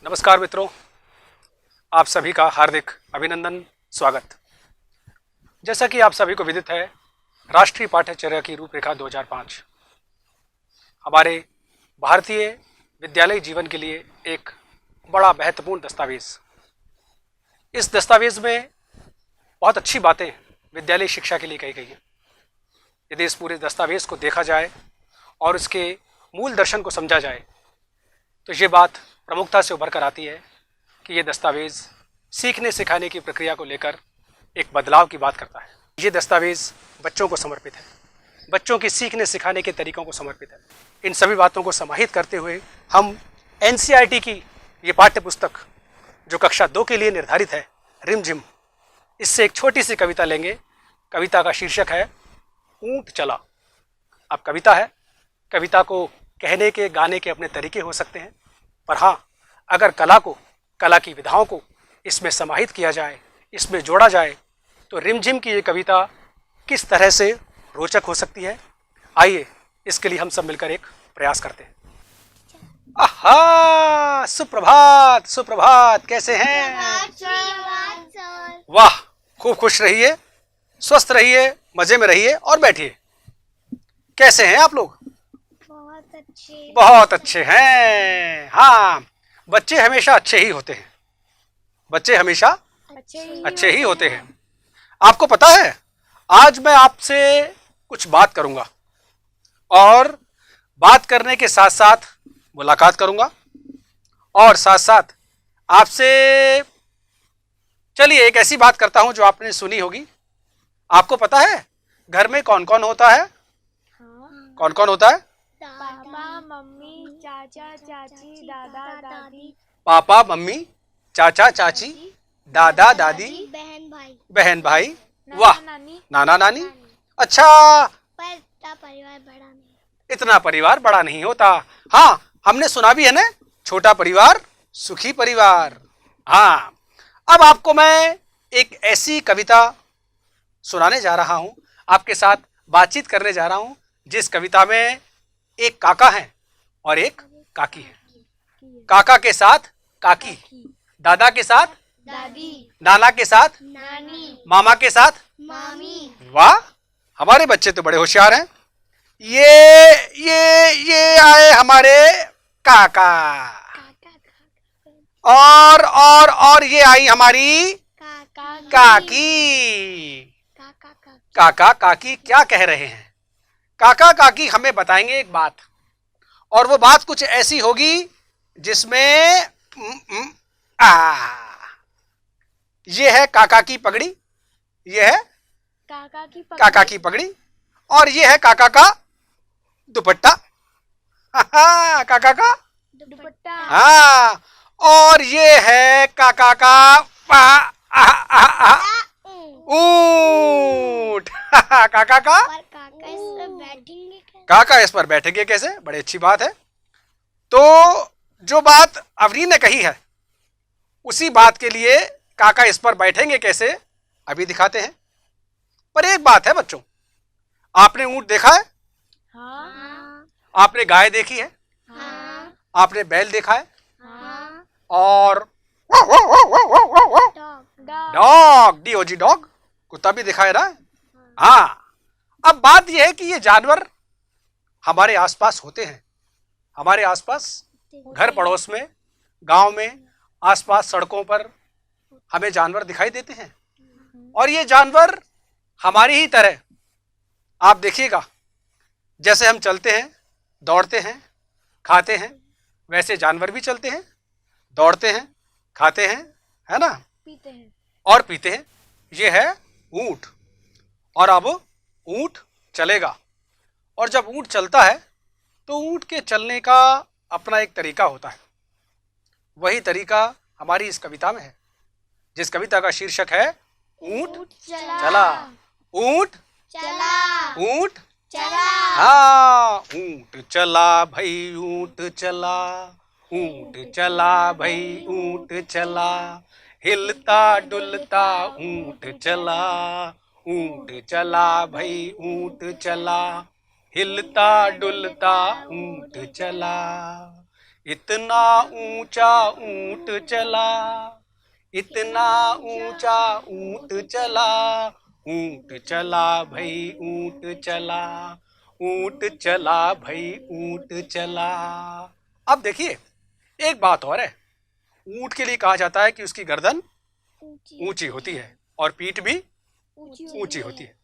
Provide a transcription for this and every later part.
नमस्कार मित्रों, आप सभी का हार्दिक अभिनंदन, स्वागत। जैसा कि आप सभी को विदित है, राष्ट्रीय पाठ्यचर्या की रूपरेखा 2005 हमारे भारतीय विद्यालय जीवन के लिए एक बड़ा महत्वपूर्ण दस्तावेज। इस दस्तावेज में बहुत अच्छी बातें विद्यालय शिक्षा के लिए कही गई हैं। यदि इस पूरे दस्तावेज को देखा जाए और इसके मूल दर्शन को समझा जाए तो ये बात प्रमुखता से उभर कर आती है कि ये दस्तावेज सीखने सिखाने की प्रक्रिया को लेकर एक बदलाव की बात करता है। ये दस्तावेज बच्चों को समर्पित है, बच्चों की सीखने सिखाने के तरीकों को समर्पित है। इन सभी बातों को समाहित करते हुए हम एनसीईआरटी की ये पाठ्य पुस्तक जो कक्षा 2 के लिए निर्धारित है, रिमझिम, इससे एक छोटी सी कविता लेंगे। कविता का शीर्षक है ऊंट चला। अब कविता है, कविता को कहने के गाने के अपने तरीके हो सकते हैं, पर हाँ, अगर कला की विधाओं को इसमें समाहित किया जाए, इसमें जोड़ा जाए, तो रिमझिम की ये कविता किस तरह से रोचक हो सकती है। आइए इसके लिए हम सब मिलकर एक प्रयास करते हैं। आहा, सुप्रभात सुप्रभात, कैसे हैं? वाह, खूब खुश रहिए, स्वस्थ रहिए, मजे में रहिए और बैठिए। कैसे हैं आप लोग? बहुत अच्छे हैं। हाँ, बच्चे हमेशा अच्छे ही होते हैं, बच्चे हमेशा अच्छे ही होते हैं। आपको पता है, आज मैं आपसे कुछ बात करूंगा और बात करने के साथ साथ मुलाकात करूंगा और साथ साथ आपसे, चलिए एक ऐसी बात करता हूं जो आपने सुनी होगी। आपको पता है घर में कौन कौन होता है? कौन कौन होता है? पापा मम्मी चाचा चाची दादा दादी। पापा मम्मी चाचा चाची दादा दादी बहन भाई। वाह, नाना नानी। अच्छा, पर इतना परिवार बड़ा नहीं। इतना परिवार बड़ा नहीं होता। हाँ, हमने सुना भी है ना, छोटा परिवार सुखी परिवार। हाँ, अब आपको मैं एक ऐसी कविता सुनाने जा रहा हूं, आपके साथ बातचीत करने जा रहा हूं, जिस कविता में एक काका है और एक काकी है। काका के साथ काकी, दादा के साथ दादी, नाना के साथ नानी, मामा के साथ मामी। वाह, हमारे बच्चे तो बड़े होशियार हैं। ये आए हमारे काका और ये आई हमारी काकी। काका काकी क्या कह रहे हैं? काका काकी हमें बताएंगे एक बात, और वो बात कुछ ऐसी होगी जिसमें ये है काका की पगड़ी, ये है काका की पगड़ी, और ये है काका का दुपट्टा। काका का दुपट्टा। हाँ, और ये है काका का ऊंट। काका का काका इस पर बैठेंगे कैसे? बड़ी अच्छी बात है। तो जो बात अवनी ने कही है, उसी बात के लिए काका इस पर बैठेंगे कैसे अभी दिखाते हैं। पर एक बात है बच्चों, आपने ऊंट देखा है? हाँ। आपने गाय देखी है? हाँ। आपने बैल देखा है? हाँ। और डॉग, डीओजी डॉग, कुत्ता भी दिखाई रहा है। हाँ, अब बात यह है कि ये जानवर हमारे आसपास होते हैं, हमारे आसपास, घर पड़ोस में, गांव में, आसपास सड़कों पर हमें जानवर दिखाई देते हैं। और ये जानवर हमारी ही तरह, आप देखिएगा, जैसे हम चलते हैं, दौड़ते हैं, खाते हैं, वैसे जानवर भी चलते हैं, दौड़ते हैं, खाते हैं, है ना, पीते हैं और पीते हैं। ये है ऊंट। और अब ऊंट चलेगा, और जब ऊंट चलता है तो ऊंट के चलने का अपना एक तरीका होता है। वही तरीका हमारी इस कविता में है, जिस कविता का शीर्षक है ऊंट चला। ऊंट चला। ऊंट चला। हाँ, ऊंट चला भाई ऊंट चला, ऊंट चला भाई ऊंट चला, हिलता डुलता ऊंट चला, ऊंट चला भाई ऊंट चला, हिलता डुलता ऊंट चला। इतना ऊंचा ऊंट चला, इतना ऊंचा ऊंट चला, ऊंट चला भाई ऊंट चला, ऊंट चला भाई ऊंट चला। अब देखिए एक बात और है, ऊंट के लिए कहा जाता है कि उसकी गर्दन ऊंची होती है और पीठ भी ऊंची होती है।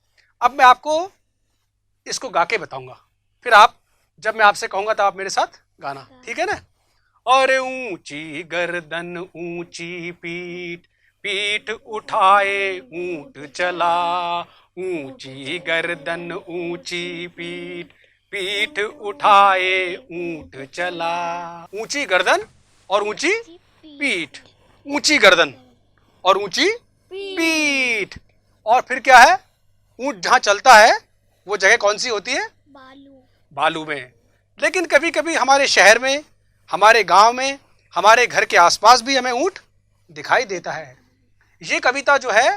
अब मैं आपको इसको गा के बताऊंगा, फिर आप जब मैं आपसे कहूंगा तो आप मेरे साथ गाना, ठीक है ना? और ऊंची गर्दन ऊंची पीठ, पीठ उठाए ऊंट चला, ऊंची गर्दन ऊंची पीठ, पीठ उठाए ऊंट चला। ऊंची गर्दन और ऊंची पीठ, ऊंची गर्दन और ऊंची पीठ। और फिर क्या है, ऊंट जहां चलता है वो जगह कौन सी होती है? बालू में। लेकिन कभी कभी हमारे शहर में, हमारे गांव में, हमारे घर के आसपास भी हमें ऊंट दिखाई देता है। ये कविता जो है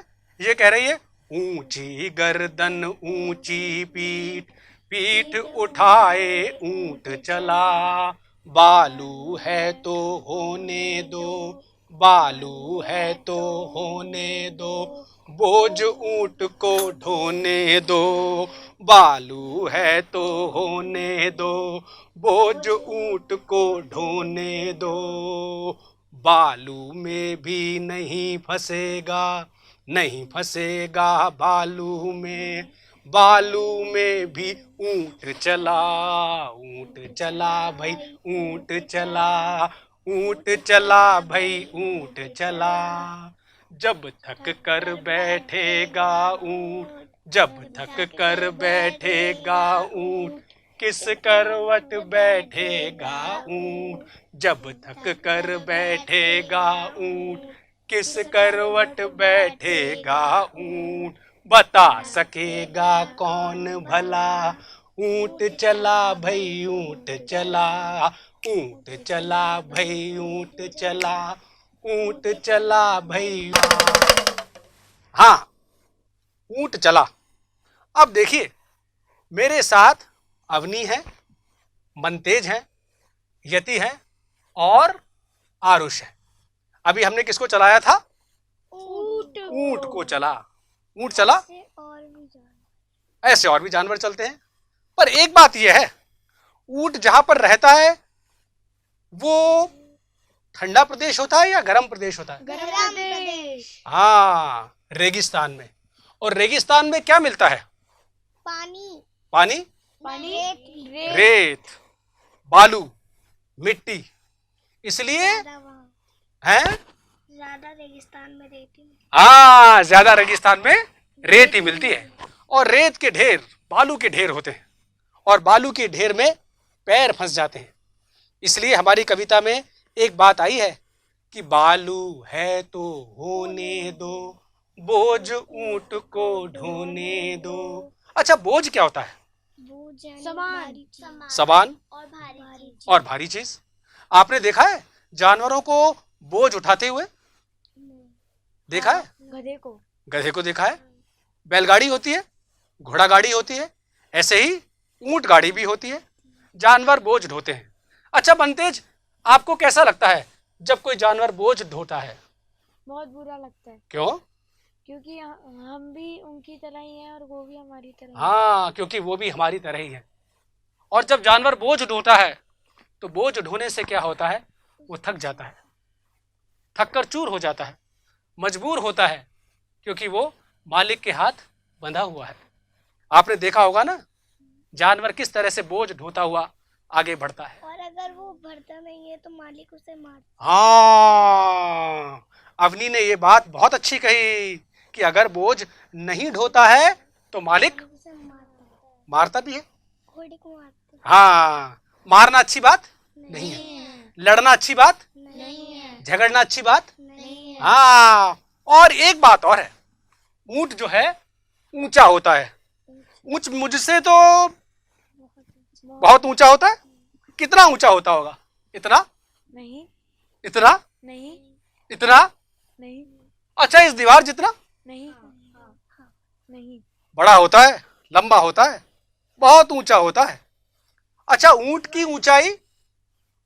ये कह रही है ऊंची गर्दन ऊंची पीठ, पीठ उठाए ऊंट चला, बालू है तो होने दो, बालू है तो होने दो, बोझ ऊंट को ढोने दो, बालू है तो होने दो, बोझ ऊंट को ढोने दो, बालू में भी नहीं फंसेगा, नहीं फंसेगा बालू में, बालू में भी ऊंट चला, ऊंट चला भाई ऊंट चला, ऊंट चला भाई ऊंट चला। जब थक कर बैठेगा ऊंट, जब थक कर बैठेगा ऊंट, किस करवट बैठेगा ऊंट, जब थक कर बैठेगा ऊंट, किस करवट बैठेगा ऊंट, बता सकेगा कौन भला, ऊंट चला भाई ऊंट चला, ऊंट चला भाई ऊंट चला, ऊंट चला भाई। हाँ, ऊंट चला। अब देखिए मेरे साथ अवनी है, मनतेज है, यति है और आरुष है। अभी हमने किसको चलाया था? ऊंट को चला। ऊंट चला, ऐसे और भी जानवर चलते हैं। पर एक बात यह है, ऊंट जहां पर रहता है वो ठंडा प्रदेश होता है या गर्म प्रदेश होता है? गर्म प्रदेश। हाँ, रेगिस्तान में। और रेगिस्तान में क्या मिलता है? पानी, पानी, रेत, रेत, बालू, मिट्टी। इसलिए हैं, ज्यादा रेगिस्तान में रेती। हाँ, ज्यादा रेगिस्तान में रेत ही मिलती है और रेत के ढेर, बालू के ढेर होते हैं और बालू के ढेर में पैर फंस जाते हैं। इसलिए हमारी कविता में एक बात आई है कि बालू है तो होने दो, बोझ ऊंट को ढोने दो। अच्छा, बोझ क्या होता है? सामान, सामान और भारी चीज। और भारी चीज। आपने देखा है जानवरों को बोझ उठाते हुए? देखा है? गधे को देखा है। बैलगाड़ी होती है, घोड़ा गाड़ी होती है, ऐसे ही ऊंट गाड़ी भी होती है। जानवर बोझ ढोते हैं। अच्छा बनतेज, आपको कैसा लगता है जब कोई जानवर बोझ ढोता है? बहुत बुरा लगता है। क्यों? क्योंकि हम भी उनकी तरह ही हैं और वो भी हमारी तरह ही। हाँ, क्योंकि वो भी हमारी तरह ही है। और जब जानवर बोझ ढोता है तो बोझ ढोने से क्या होता है? वो थक जाता है, थक कर चूर हो जाता है, मजबूर होता है, क्योंकि वो मालिक के हाथ बंधा हुआ है। आपने देखा होगा ना जानवर किस तरह से बोझ ढोता हुआ आगे बढ़ता है। और अगर वो भरता नहीं है तो मालिक उसे मारता हाँ, अवनी ने ये बात बहुत अच्छी कही कि अगर बोझ नहीं ढोता है तो मालिक उसे मारता मारता भी है। घोड़े को मारता हाँ, मारना अच्छी बात नहीं है, लड़ना अच्छी बात, नहीं है, झगड़ना अच्छी बात। नहीं है। हाँ, और एक बात और है, ऊंट जो है ऊंचा होता है। ऊंच मुझसे तो बहुत ऊंचा होता है। कितना ऊंचा होता होगा? इतना, नहीं, इतना, नहीं, इतना। नहीं, अच्छा, इस दीवार जितना नहीं, नहीं। बड़ा होता है, लंबा होता है, बहुत ऊंचा होता है। अच्छा, ऊंट की ऊंचाई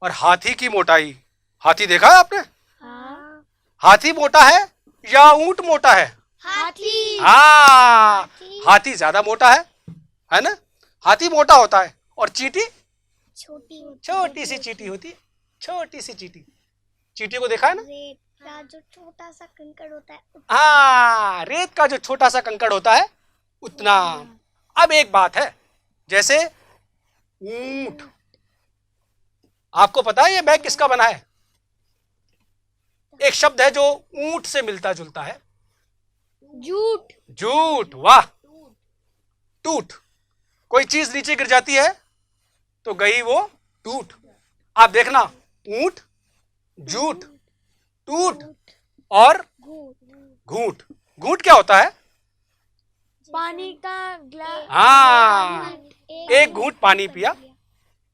और हाथी की मोटाई। हाथी देखा है आपने? हाँ। हाथी मोटा है या ऊंट मोटा है? हाथी। हाँ, हाथी ज्यादा मोटा है ना? हाथी मोटा होता है और चींटी छोटी छोटी सी चींटी होती है, छोटी सी चींटी। चींटी को देखा है ना? रेत का जो छोटा सा कंकड़ होता है हाँ, रेत का जो छोटा सा कंकड़ होता है उतना। अब एक बात है, जैसे ऊंट, आपको पता है ये बैग किसका बना है? एक शब्द है जो ऊंट से मिलता जुलता है, जूट। जूट। वाह, टूट। कोई चीज नीचे गिर जाती है तो गई वो टूट। आप देखना, ऊंट, जूट, टूट और घूंट। घूंट क्या होता है? पानी का ग्लास। हाँ, एक घूंट पानी पिया,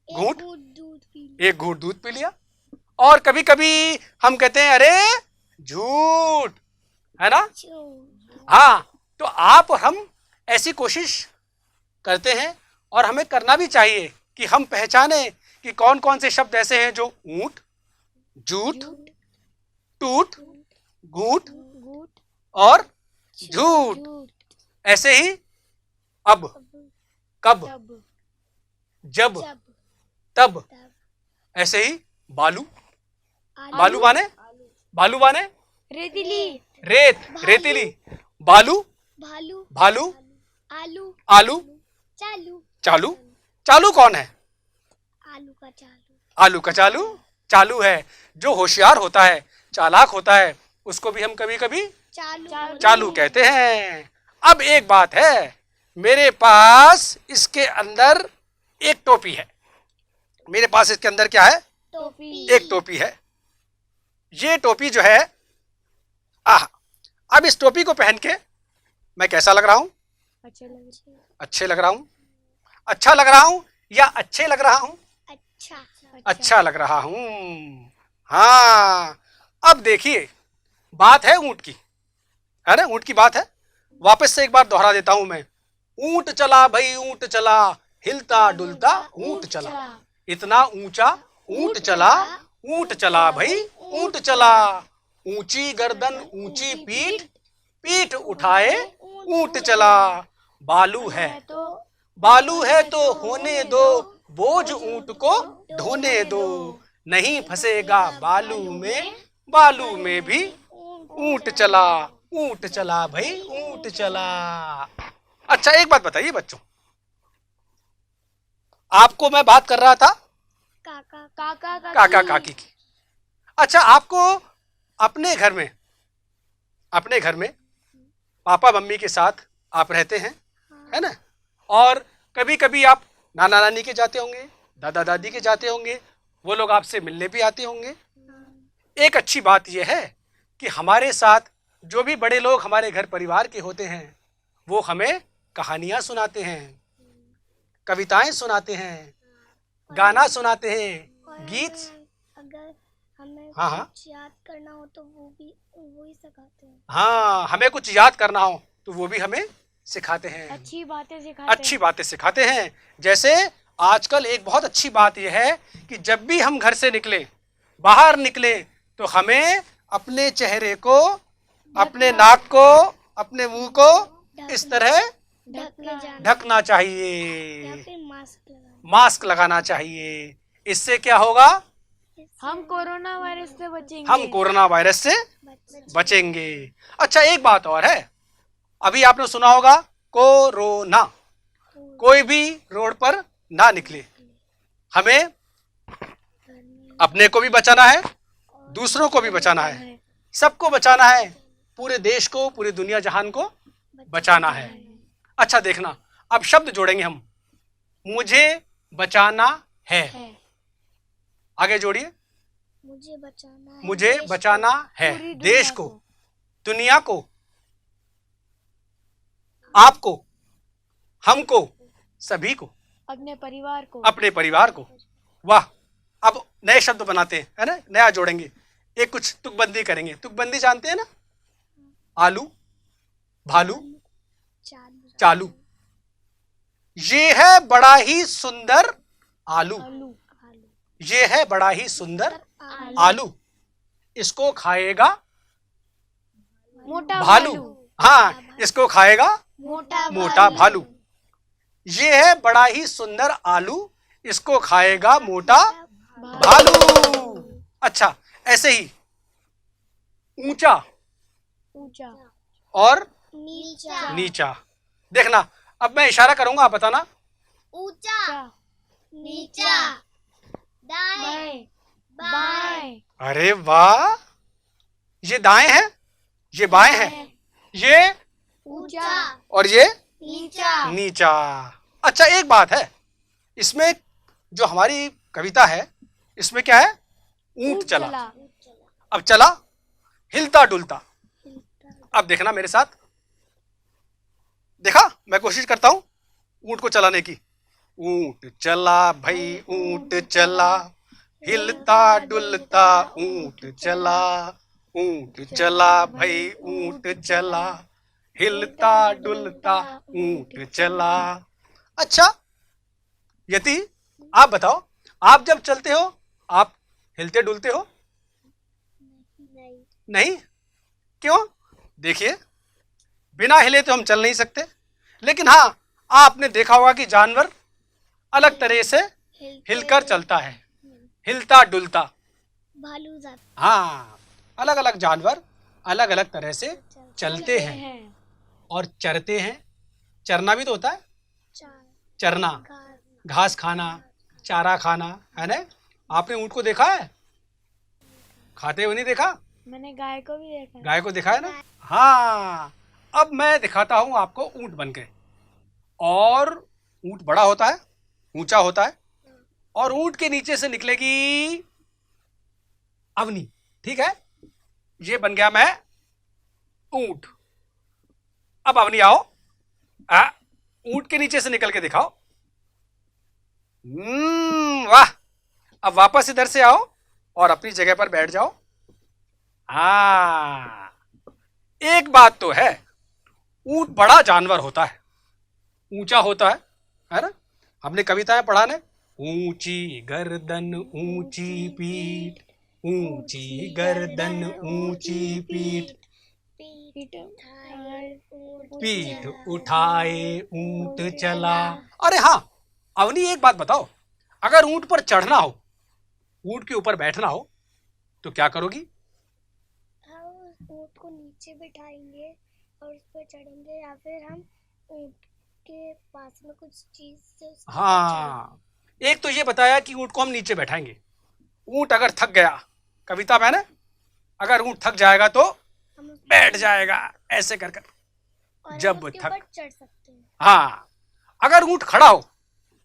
घूंट, दूध पी एक घूंट दूध पी लिया। और कभी कभी हम कहते हैं अरे झूठ, है ना? हाँ, तो आप और हम ऐसी कोशिश करते हैं और हमें करना भी चाहिए कि हम पहचाने कि कौन कौन से शब्द ऐसे हैं जो ऊंट, जूठ, टूट, घूंट जूट। और झूठ। जूट। ऐसे ही अब, कब, तब। जब, तब। ऐसे ही बालू, बालू माने, बालू माने रेतीली। रेत, रेतीली। बालू, भालू भालू, आलू आलू, चालू चालू। चालू कौन है? आलू का चालू आलू का चालू। चालू है जो होशियार होता है, चालाक होता है, उसको भी हम कभी कभी चालू चालू कहते हैं। अब एक बात है, मेरे पास इसके अंदर एक टोपी है। मेरे पास इसके अंदर क्या है? टोपी एक टोपी है। ये टोपी जो है, अब इस टोपी को पहन के मैं कैसा लग रहा हूं? अच्छा लग अच्छे लग रहा हूं? अच्छा लग रहा हूं या अच्छे लग रहा हूं? अच्छा अच्छा लग रहा हूं। हाँ, अब देखिए, बात है ऊंट की, है ना? ऊंट की बात है। वापस से एक बार दोहरा देता हूं मैं। ऊंट चला भाई ऊंट चला, हिलता डुलता ऊंट चला, इतना ऊंचा ऊंट चला, ऊंट चला भाई ऊंट चला। ऊंची गर्दन ऊंची पीठ, पीठ उठाए ऊंट चला। बालू है, बालू है तो होने दो, बोझ ऊंट को ढोने दो। नहीं फंसेगा बालू में, बालू में भी ऊंट चला, ऊंट चला भाई ऊंट चला। अच्छा, एक बात बताइए बच्चों, आपको मैं बात कर रहा था काका काका काकी की। अच्छा, आपको अपने घर में पापा मम्मी के साथ आप रहते हैं, है ना? और कभी कभी आप नाना नानी के जाते होंगे, दादा दादी के जाते होंगे, वो लोग आपसे मिलने भी आते होंगे। एक अच्छी बात यह है कि हमारे साथ जो भी बड़े लोग हमारे घर परिवार के होते हैं, वो हमें कहानियां सुनाते हैं, कविताएं सुनाते हैं, गाना सुनाते हैं, गीत। अगर हमें हाँ। कुछ याद करना हो तो वो ही सिखाते हैं। हाँ, हमें कुछ याद करना हो तो वो भी हमें सिखाते हैं, अच्छी बातें सिखाते अच्छी बातें सिखाते हैं। जैसे आजकल एक बहुत अच्छी बात यह है कि जब भी हम घर से निकले, बाहर निकले, तो हमें अपने चेहरे को, अपने नाक को, अपने मुंह को इस तरह ढक के जाना ढकना या चाहिए, फिर मास्क लगाना। मास्क लगाना चाहिए। इससे क्या होगा? हम कोरोना वायरस से बचेंगे। हम कोरोना वायरस से बचेंगे। अच्छा, एक बात और है, अभी आपने सुना होगा कोरोना। कोई भी रोड पर ना निकले, हमें अपने को भी बचाना है, दूसरों को भी बचाना है, सबको बचाना है, पूरे देश को, पूरी दुनिया जहान को बचाना है। अच्छा देखना, अब शब्द जोड़ेंगे हम। मुझे बचाना है, आगे जोड़िए। मुझे बचाना है मुझे देश बचाना है पूरी दुनिया देश को, दुनिया को, आपको, हमको, सभी को, अपने परिवार को। अपने परिवार को। वाह, अब नए शब्द बनाते हैं, है ना? नया जोड़ेंगे, एक कुछ तुकबंदी करेंगे। तुकबंदी जानते हैं ना? आलू, भालू, चालू चालू। ये है बड़ा ही सुंदर आलू। आलू। ये है बड़ा ही सुंदर आलू, इसको खाएगा मोटा भालू। हाँ, इसको खाएगा मोटा मोटा भालू। ये है बड़ा ही सुंदर आलू, इसको खाएगा मोटा भालू। अच्छा, ऐसे ही ऊंचा ऊंचा और नीचा नीचा। देखना, अब मैं इशारा करूंगा, आप बताना। ऊंचा नीचा दाएं बाएं बाएं अरे वाह, ये दाएं है, ये बाएं है, ये ऊंचा और ये नीचा नीचा। अच्छा, एक बात है, इसमें जो हमारी कविता है, इसमें क्या है? ऊंट चला। अब चला हिलता डुलता। अब देखना मेरे साथ, देखा, मैं कोशिश करता हूं ऊंट को चलाने की। ऊंट चला भाई ऊंट चला, हिलता डुलता ऊंट चला। ऊंट चला भाई ऊंट चला, हिलता डुलता ऊंट चला। अच्छा यति, आप बताओ, आप जब चलते हो आप हिलते डुलते हो? नहीं नहीं, क्यों? देखिए, बिना हिले तो हम चल नहीं सकते, लेकिन हाँ, आपने देखा होगा कि जानवर अलग तरह से हिलकर चलता है, हिलता डुलता। भालू जाता हाँ, अलग अलग जानवर अलग अलग तरह से चलते हैं है और चरते हैं। चरना भी तो होता है, चार चरना, घास खाना, चारा खाना, है ना? आपने ऊंट को देखा है खाते हुए? नहीं देखा? मैंने गाय को भी देखा है। गाय को देखा है ना? हाँ, अब मैं दिखाता हूं आपको ऊंट बनके। और ऊंट बड़ा होता है, ऊंचा होता है, और ऊंट के नीचे से निकलेगी अवनी। ठीक है, ये बन गया मैं ऊंट। अब अवनी आओ, ऊंट के नीचे से निकल के दिखाओ। वाह, अब वापस इधर से आओ और अपनी जगह पर बैठ जाओ। हाँ, एक बात तो है, ऊंट बड़ा जानवर होता है, ऊंचा होता है ना? हमने कविताएं पढ़ा ने, ऊंची गर्दन ऊंची पीठ, ऊंची गर्दन ऊंची पीठ, पीठ पीठ उठाए ऊंट चला। अरे हाँ, अवनी एक बात बताओ, अगर ऊंट पर चढ़ना हो, ऊंट के ऊपर बैठना हो, तो क्या करोगी? हम ऊँट को नीचे बिठाएंगे और उस पर चढ़ेंगे, या फिर हम ऊँट के पास में कुछ चीज से उसके ऊपर हाँ, एक तो ये बताया कि ऊंट को हम नीचे बैठाएंगे। ऊंट अगर थक गया, कविता में ना, अगर ऊंट थक जाएगा तो चढ़ेंगे। हम उस बैठ जाएगा ऐसे कर कर। और जब हम उसके थक- ऊपर चढ़ सकते हैं। हाँ, अगर ऊंट खड़ा हो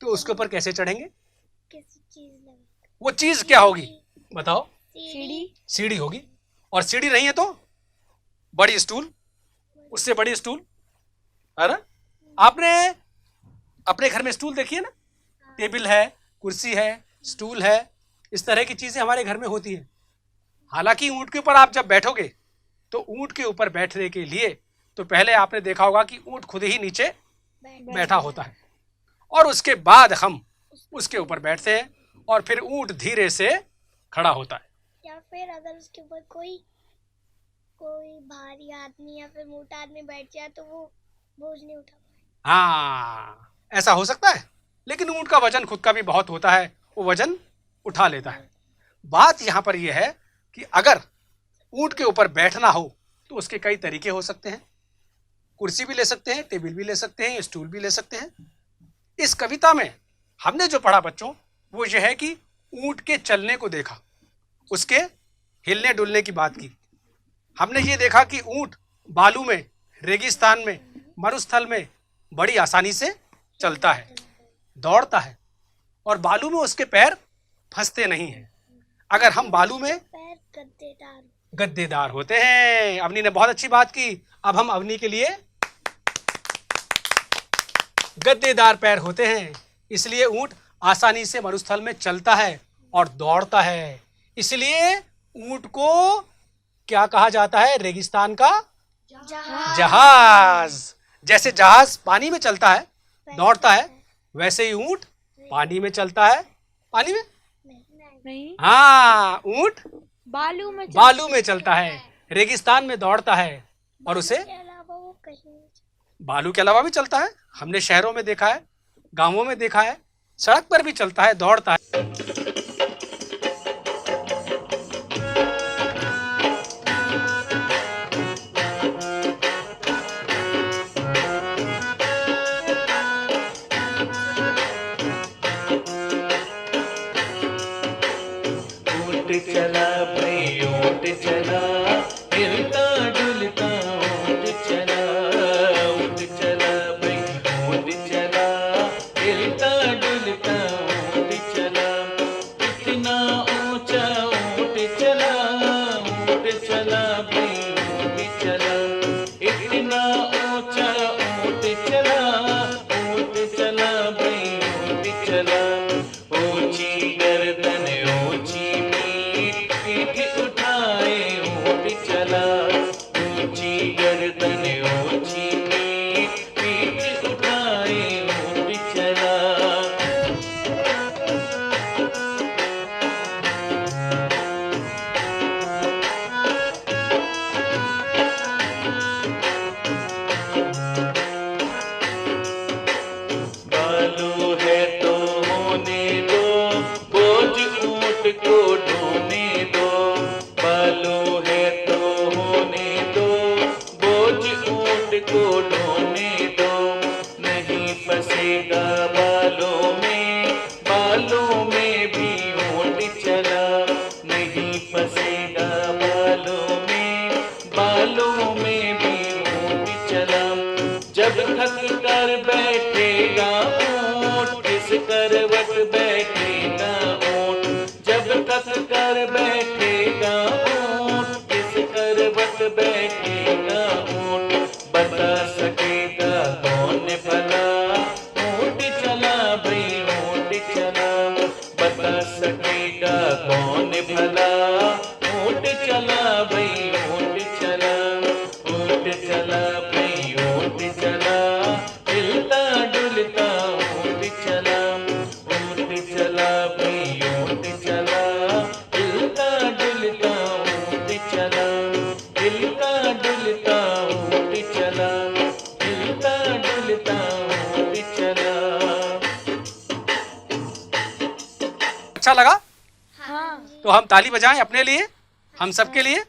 तो उसके ऊपर कैसे चढ़ेंगे? किसी चीज लगा वो चीज क्या होगी बताओ? सीढ़ी सीढ़ी होगी। और सीढ़ी नहीं है तो बड़ी स्टूल, उससे बड़ी स्टूल, है ना? आपने अपने घर में स्टूल देखी है ना? टेबल है, कुर्सी है, स्टूल है, इस तरह की चीजें हमारे घर में होती हैं। हालांकि ऊंट के ऊपर आप जब बैठोगे तो ऊंट के ऊपर बैठने के लिए तो पहले आपने देखा होगा कि ऊंट खुद ही नीचे बैठा होता है, और उसके बाद हम उसके ऊपर बैठते हैं और फिर ऊंट धीरे से खड़ा होता है। या फिर अगर उसके ऊपर कोई भारी आदमी या फिर मोटा आदमी बैठ जाए तो वो बोझ नहीं उठा पाए। हाँ, ऐसा हो सकता है, लेकिन ऊंट का वजन खुद का भी बहुत होता है, वो वजन उठा लेता है। बात यहाँ पर यह है कि अगर ऊंट के ऊपर बैठना हो तो उसके कई तरीके हो सकते हैं। कुर्सी भी ले सकते हैं, टेबल भी ले सकते हैं, स्टूल भी ले सकते हैं। इस कविता में हमने जो पढ़ा बच्चों, वो ये है कि ऊंट के चलने को देखा, उसके हिलने डुलने की बात की। हमने ये देखा कि ऊंट बालू में, रेगिस्तान में, मरुस्थल में बड़ी आसानी से चलता है, दौड़ता है, और बालू में उसके पैर फंसते नहीं हैं। अगर हम बालू में पैर गद्देदार गद्देदार होते हैं। अवनी ने बहुत अच्छी बात की। अब हम अवनी के लिए गद्देदार पैर होते हैं, इसलिए ऊंट आसानी से मरुस्थल में चलता है और दौड़ता है। इसलिए ऊंट को क्या कहा जाता है? रेगिस्तान का जहाज। जैसे जहाज पानी में चलता है, दौड़ता है, वैसे ही ऊंट पानी में चलता है। पानी में नहीं, हाँ, ऊंट बालू में बालू में चलता है, रेगिस्तान में दौड़ता है और उसे के अलावा वो कहीं बालू के अलावा भी चलता है। हमने शहरों में देखा है, गांवों में देखा है, सड़क पर भी चलता है, दौड़ता है। ऊँट चला भाई ऊँट चला, हिलता डुलता ऊँट चला। ऊँट चला भाई ऊँट चला, हिलता डुलता ऊँट चला। इतना ऊँचा ऊँट चला, ऊँट चला भाई ऊँट चला। इतना ऊँचा ऊँट चला, ऊँट चला भाई ऊँट चला। ऊँची गर्दन ऊँची पीठ, पीठ उठाए ऊँट चला। ऊँची गर्दन ऊँची पीठ, पीठ उठाए ऊँट चला। बालू है तो होने दो, बोझ ऊँट को ढोने दो। बालू है तो होने दो, बोझ ऊँट को ढोने दो। नहीं फंसेगा बालों में भी ऊँट चला। नहीं फंसेगा बालों में भी ऊँट चला। जब थक कर बैठेगा ऊँट, किस करवट बैठेगा ऊँट। जब थक कर बैठेगा ऊँट, किस करवट बैठेगा ऊँट। बता सकेगा कौन भला, ऊँट चला भाई ऊँट चला। बता सकेगा कौन भला, ऊँट चला भाई ऊँट चला। ऊँट चला भाई ऊँट चला, हिलता डुलता ऊँट चला। ऊँट चला भाई ऊँट चला, हिलता डुलता ऊँट चला। हिलता डुलता ऊँट चला, हिलता डुलता ऊँट चला। अच्छा लगा? हाँ, तो हम ताली बजाएं अपने लिए, हम सबके लिए।